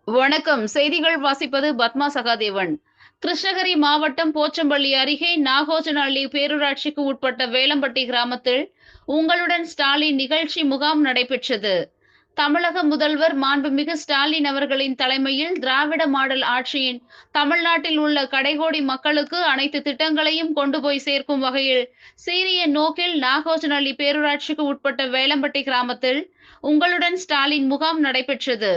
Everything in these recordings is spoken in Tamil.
வணக்கம். செய்திகள் வாசிப்பது பத்மா சகாதேவன். கிருஷ்ணகிரி மாவட்டம் போச்சம்பள்ளி அருகே நாகோஜனஹள்ளி பேரூராட்சிக்கு உட்பட்ட வேலம்பட்டி கிராமத்தில் உங்களுடன் ஸ்டாலின் நிகழ்ச்சி முகாம் நடைபெற்றது. தமிழக முதல்வர் மாண்புமிகு ஸ்டாலின் அவர்களின் தலைமையில் திராவிட மாடல் ஆட்சியின் தமிழ்நாட்டில் உள்ள கடைகோடி மக்களுக்கு அனைத்து திட்டங்களையும் கொண்டு போய் சேர்க்கும் வகையில் சீரிய நோக்கில் நாகோஜனஹள்ளி பேரூராட்சிக்கு உட்பட்ட வேலம்பட்டி கிராமத்தில் உங்களுடன் ஸ்டாலின் முகாம் நடைபெற்றது.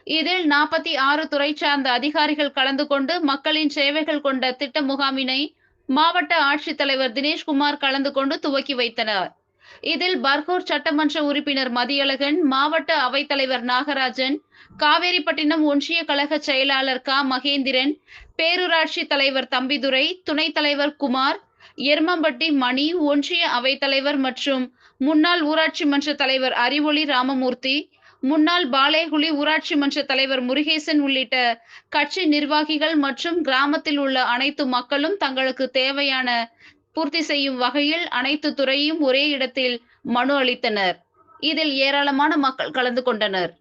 இதில் 46 துறை சார்ந்த அதிகாரிகள் கலந்து கொண்டு மக்களின் சேவைகள் கொண்ட திட்ட முகாமினை மாவட்ட ஆட்சித்தலைவர் தினேஷ்குமார் கலந்து கொண்டு துவக்கி வைத்தனர். இதில் பர்கூர் சட்டமன்ற உறுப்பினர் மதியழகன், மாவட்ட அவைத்தலைவர் நாகராஜன், காவேரிப்பட்டினம் ஒன்றிய கழக செயலாளர் க மகேந்திரன், பேரூராட்சி தலைவர் தம்பிதுரை, துணைத் தலைவர் குமார், எருமம்பட்டி மணி, ஒன்றிய அவைத்தலைவர் மற்றும் முன்னாள் ஊராட்சி மன்ற தலைவர் அறிவொளி ராமமூர்த்தி, முன்னாள் பாலேகுளி ஊராட்சி மன்ற தலைவர் முருகேசன் உள்ளிட்ட கட்சி நிர்வாகிகள் மற்றும் கிராமத்தில் உள்ள அனைத்து மக்களும் தங்களுக்கு தேவையான பூர்த்தி செய்யும் வகையில் அனைத்து துறையும் ஒரே இடத்தில் மனு அளித்தனர். இதில் ஏராளமான மக்கள் கலந்து கொண்டனர்.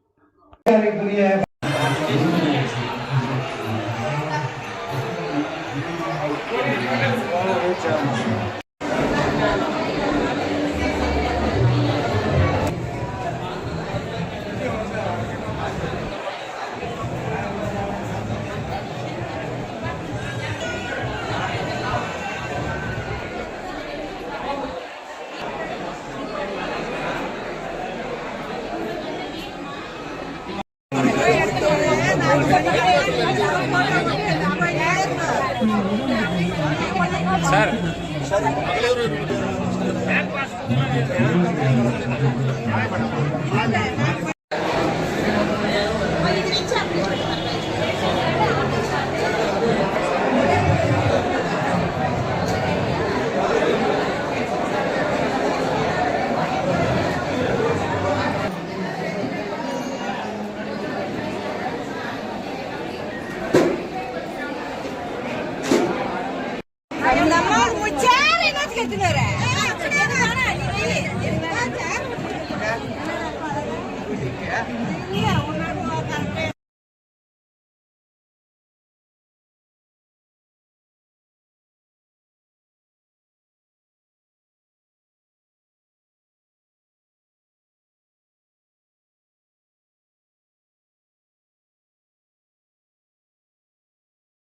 சார்